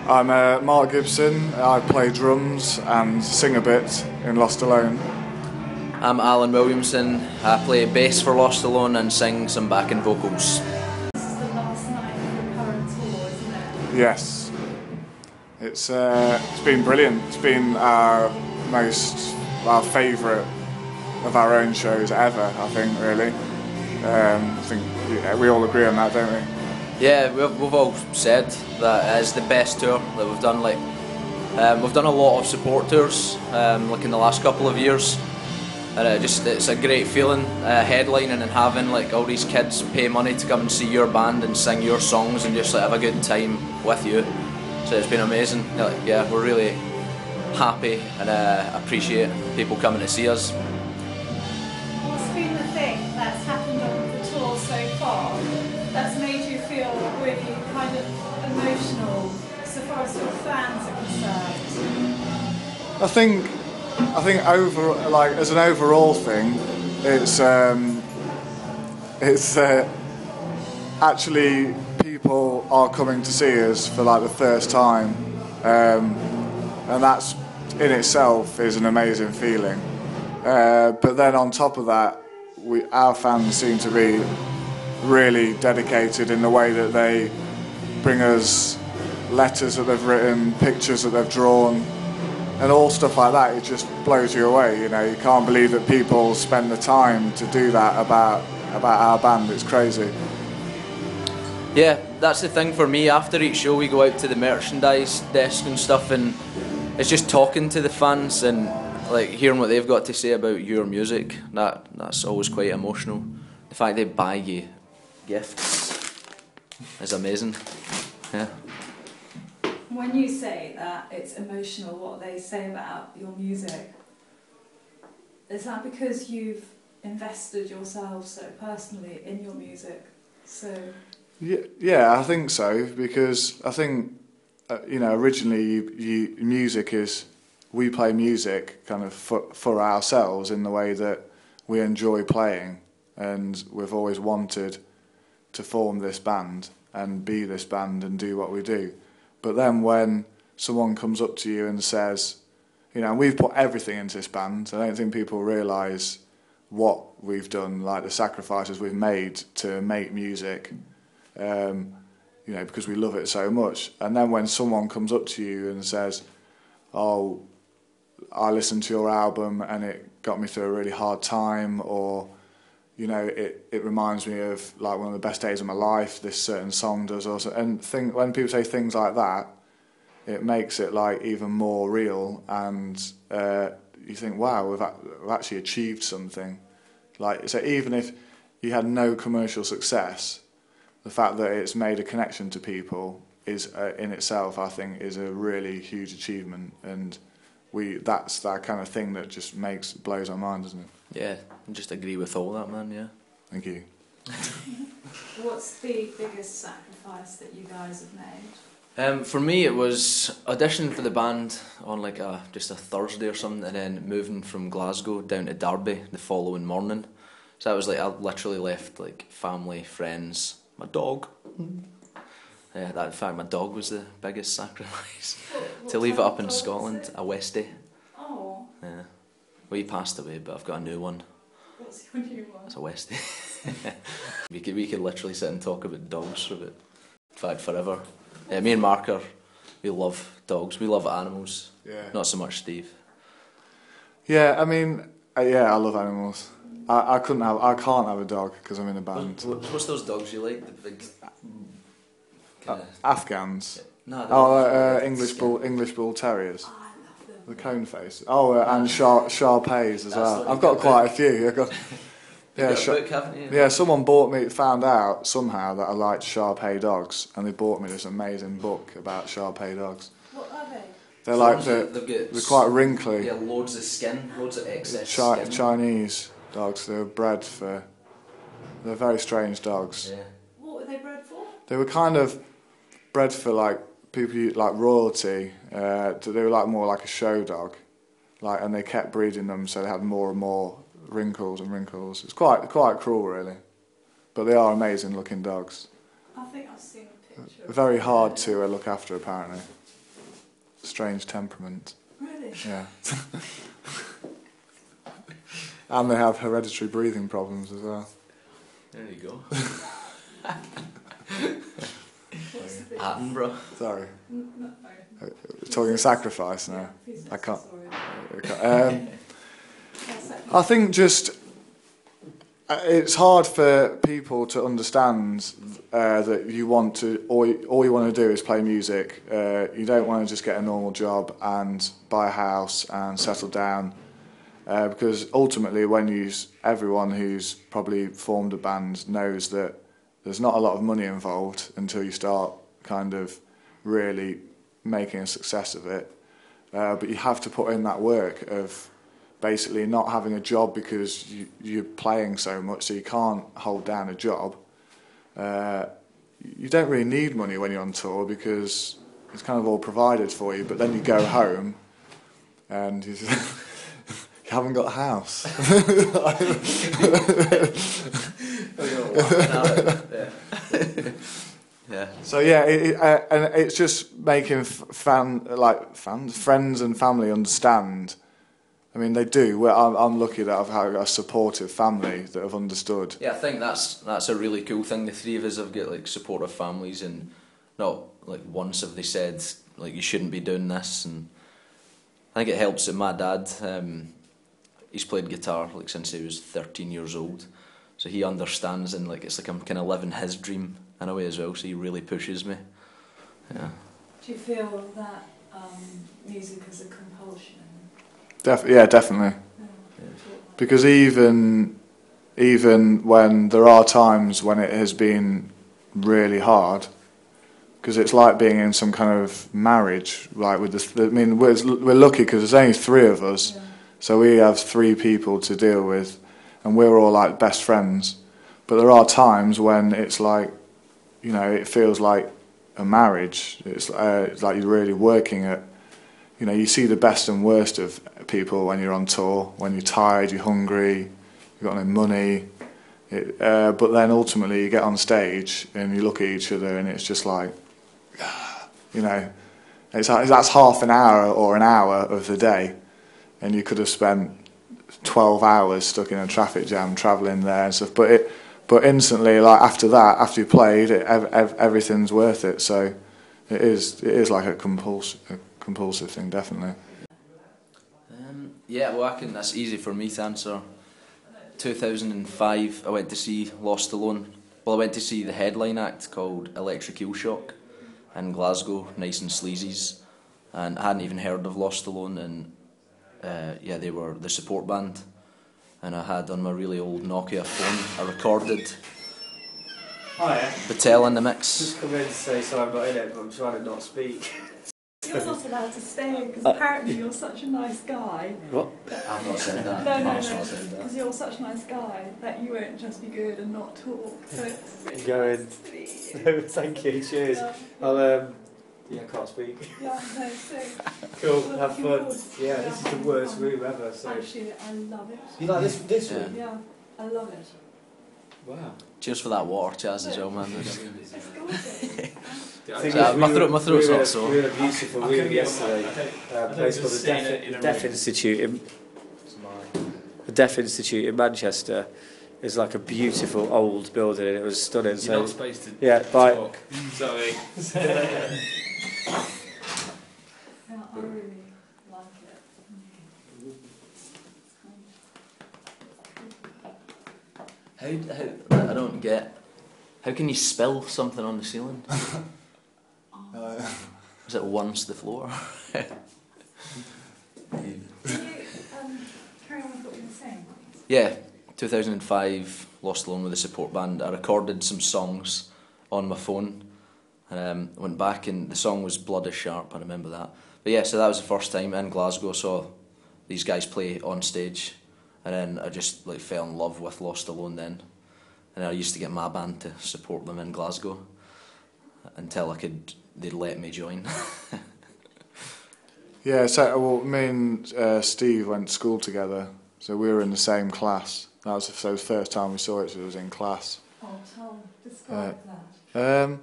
I'm Mark Gibson. I play drums and sing a bit in LostAlone. I'm Alan Williamson. I play bass for LostAlone and sing some backing vocals. This is the last night of your current tour, isn't it? Yes. It's been brilliant. It's been our favourite of our own shows ever, I think, really. I think we all agree on that, don't we? Yeah, we've all said that it's the best tour that we've done. We've done a lot of support tours, in the last couple of years, and it's a great feeling headlining and having all these kids pay money to come and see your band and sing your songs and just have a good time with you. So it's been amazing. Yeah, we're really happy and appreciate people coming to see us. What's been the thing that's happened on the tour so far that's made you feel really kind of emotional so far as your fans are concerned? I think as an overall thing, it's actually people are coming to see us for the first time, and that's in itself is an amazing feeling. But then on top of that, our fans seem to be really dedicated in the way that they bring us letters that they've written, pictures that they've drawn, and all stuff like that. It just blows you away. You can't believe that people spend the time to do that about our band. It's crazy. Yeah, that's the thing for me. After each show we go out to the merchandise desk and stuff, and it's just talking to the fans and hearing what they've got to say about your music. That's always quite emotional. The fact they buy you gifts is amazing. Yeah. When you say that it's emotional, what they say about your music, is that because you've invested yourself so personally in your music? So. Yeah, I think so, because I think originally we play music kind of for ourselves in the way that we enjoy playing, and we've always wanted to form this band and be this band and do what we do. But then when someone comes up to you and says, and we've put everything into this band, I don't think people realise what we've done, the sacrifices we've made to make music, because we love it so much. And then when someone comes up to you and says, "Oh, I listened to your album and it got me through a really hard time," or it reminds me of one of the best days of my life, this certain song does also. And when people say things like that, it makes it even more real, and you think, wow, we've actually achieved something. So even if you had no commercial success, the fact that it's made a connection to people is in itself, I think, is a really huge achievement, and that's that kind of thing that just blows our mind, doesn't it? Yeah, I just agree with all that, man. Yeah. Thank you. What's the biggest sacrifice that you guys have made? For me, it was auditioning for the band on just a Thursday or something, and then moving from Glasgow down to Derby the following morning. So that was I literally left family, friends, my dog. Yeah, in fact, my dog was the biggest sacrifice. To leave it up in Scotland, a Westie. Oh. Yeah. Well, he passed away, but I've got a new one. What's your new one? It's a Westie. we could literally sit and talk about dogs for in fact, forever. Yeah, me and Mark we love dogs. We love animals. Yeah. Not so much Steve. Yeah, I mean, I love animals. I can't have a dog because I'm in a band. What's those dogs you like? The big. Afghans. No. English bull terriers. Oh, I love them. The cone face. Oh, and Shar-Peis as well. I've got quite a few. Book, haven't you? Yeah, someone found out somehow that I liked Shar-Pei dogs, and they bought me this amazing book about Shar-Pei dogs. What are they? They're quite wrinkly. Yeah, loads of skin, loads of excess skin. Chinese dogs. They were bred for. They're very strange dogs. Yeah. What were they bred for? They were kind of bred for people royalty. They were more like a show dog, and they kept breeding them so they had more and more wrinkles and wrinkles. It's quite cruel, really, but they are amazing looking dogs. I think I've seen a picture. Very hard to look after, apparently. strange temperament. Really? Yeah. And they have hereditary breathing problems as well. There you go. What's the big- Attenborough. Sorry. No. Talking sacrifice now. Yeah, who's I can't. sorry. I think just it's hard for people to understand that you want to all you want to do is play music. You don't want to just get a normal job and buy a house and settle down, because ultimately, everyone who's probably formed a band knows that there's not a lot of money involved until you start kind of really making a success of it. But you have to put in that work of basically not having a job because you're playing so much, so you can't hold down a job. You don't really need money when you're on tour because it's kind of all provided for you, but then you go home and you haven't got a house. Yeah. So yeah, and it's just making friends and family understand. I mean, they do. Well, I'm lucky that I've had a supportive family that have understood. Yeah, I think that's a really cool thing. The three of us have got like supportive families, and not like once have they said like you shouldn't be doing this. And I think it helps that my dad, he's played guitar like since he was 13 years old, so he understands, and like it's like I'm kind of living his dream in a way as well. So he really pushes me. Yeah. Do you feel that music is a compulsion? Yeah, definitely. Because even when there are times when it has been really hard, because it's like being in some kind of marriage, like with this. I mean, we're lucky because there's only three of us, so we have three people to deal with, and we're all like best friends. But there are times when it's like, you know, it feels like a marriage. It's like you're really working at. You know, you see the best and worst of people when you're on tour. When you're tired, you're hungry, you've got no money. But then ultimately you get on stage and you look at each other and it's just like, you know, that's half an hour or an hour of the day, and you could have spent 12 hours stuck in a traffic jam travelling there and stuff. But instantly, like after that, after you played, everything's worth it. So it is like a compulsive thing, definitely. Yeah, well, that's easy for me to answer. 2005, I went to see LostAlone. Well, I went to see the headline act called Electric Eel Shock in Glasgow, Nice and Sleazy's, and I hadn't even heard of LostAlone, and yeah, they were the support band, and I had on my really old Nokia phone, I recorded Battelle in the mix. Just come in to say sorry I'm not in it, but I'm trying to not speak. You're not allowed to stay because apparently you're such a nice guy. What? I've not said that. No, I've not said that. because you're such a nice guy that you won't just be good and not talk. So it's really Going. nice to meet you. No, thank you, cheers. Yeah. I'll, yeah, I can't speak. Yeah, no, so Cool, Well, have looking fun. forward. Yeah, this is the worst fun. room ever, so. Actually, I love it. You like this Yeah. room? Yeah, I love it. Wow. Cheers for that water, Chaz, as well, man. It's gorgeous. Thing So, is, my throat's not sore. We were in a beautiful room yesterday, a place called the Deaf Institute. The Deaf Institute in Manchester is like a beautiful old building, and it was stunning. You're not supposed to bye. talk. Sorry. Yeah, I really like it. I don't get. How can you spill something on the ceiling? Is it once the floor? Can you carry on with what you were saying, please? Yeah, 2005, LostAlone with the support band. I recorded some songs on my phone, and went back, and the song was Blood is Sharp. I remember that. But yeah, so that was the first time in Glasgow I saw these guys play on stage, and then I just like fell in love with LostAlone then. And I used to get my band to support them in Glasgow until they'd let me join. Yeah, so well, me and Steve went to school together, so we were in the same class. That was the first time we saw it, so it was in class. Oh, describe that.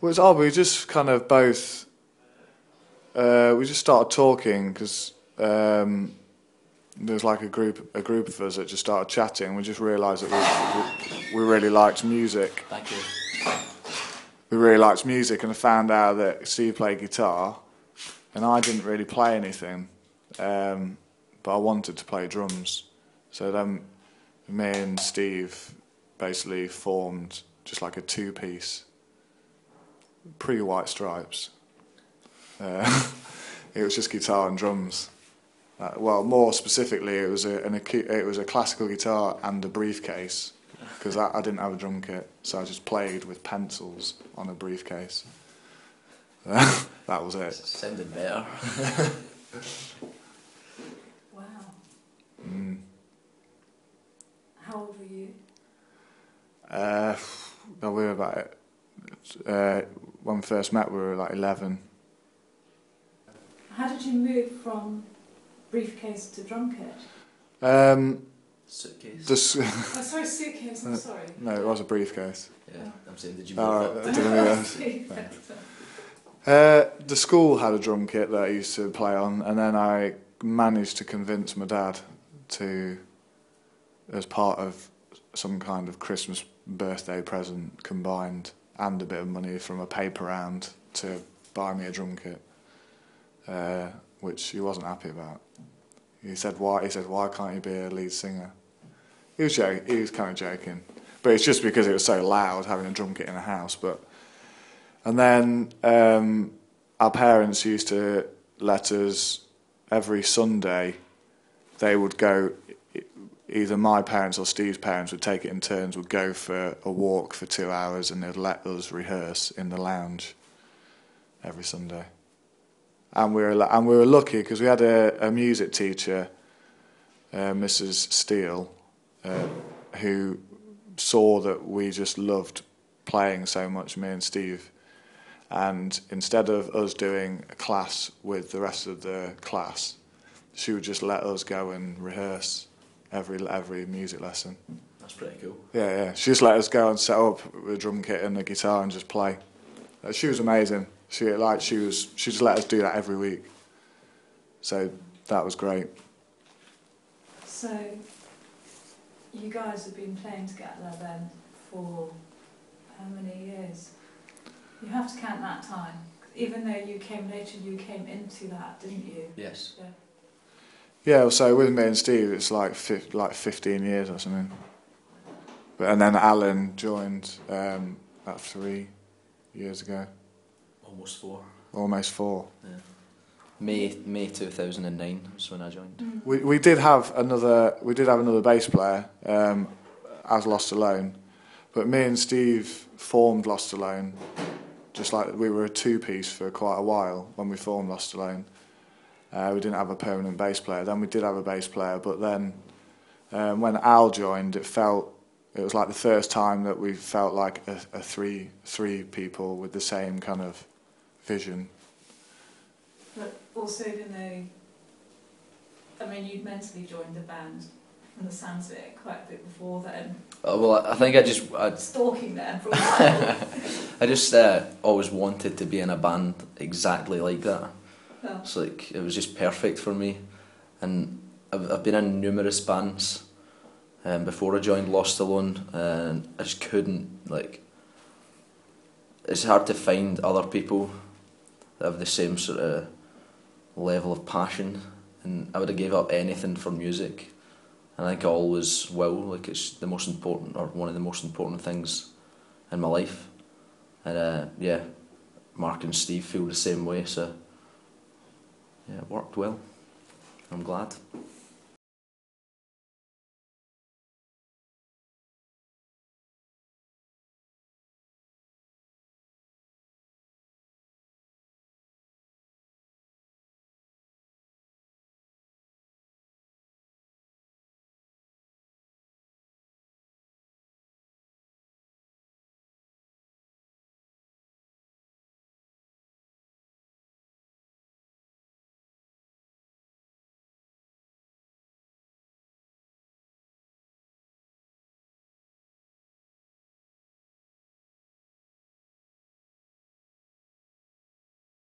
Well, it's odd, we just kind of both we just started talking because there was like a group of us that just started chatting. We just realised that we really liked music. Thank you. We really liked music, and I found out that Steve played guitar, and I didn't really play anything, but I wanted to play drums. So then me and Steve basically formed just like a two-piece, pre-White Stripes. It was just guitar and drums. Well, more specifically, it was a classical guitar and a briefcase, because I didn't have a drum kit, so I just played with pencils on a briefcase. That was it. Sounded better. Wow. Mm. How old were you? No, we were about when we first met, we were like 11. How did you move from briefcase to drum kit? Suitcase. Oh, sorry, suitcase. I'm sorry. No, it was a briefcase. Yeah, I'm saying, did you move Oh, up? I didn't know. The school had a drum kit that I used to play on, and then I managed to convince my dad to, as part of some kind of Christmas birthday present combined, and a bit of money from a paper round, to buy me a drum kit, which he wasn't happy about. He said, "Why?" He said, "Why can't you be a lead singer?" He was kind of joking, but it's just because it was so loud having a drum kit in a house. And then our parents used to let us, every Sunday, they would go, either my parents or Steve's parents would take it in turns, would go for a walk for 2 hours, and they'd let us rehearse in the lounge every Sunday. And we were lucky because we had a music teacher, Mrs. Steele, who saw that we just loved playing so much, me and Steve. And instead of us doing a class with the rest of the class, she would just let us go and rehearse every music lesson. That's pretty cool. Yeah. She just let us go and set up with a drum kit and a guitar and just play. She was amazing. She just let us do that every week. So that was great. So you guys have been playing together then for how many years? You have to count that time. Even though you came later, you came into that, didn't you? Yes. Yeah. Yeah, so with me and Steve, it's like 15 years or something. And then Alan joined about 3 years ago. Almost 4. Almost 4. Yeah. May 2009 was when I joined. Mm. We did have another bass player as LostAlone, but me and Steve formed LostAlone. Just like we were a two-piece for quite a while when we formed LostAlone. We didn't have a permanent bass player. Then we did have a bass player, but then when Al joined, it was like the first time that we felt like a three people with the same kind of vision. But also, even though, I mean, you'd mentally joined the band from the sounds of it quite a bit before then. Well, I think stalking them for a while. I just always wanted to be in a band exactly like that. Oh. It's like, it was just perfect for me. And I've been in numerous bands before I joined LostAlone, and I just couldn't, it's hard to find other people that have the same sort of level of passion, and I would have gave up anything for music. And I think I always will. It's the most important, or one of the most important things in my life. And yeah, Mark and Steve feel the same way, so yeah, it worked well. I'm glad.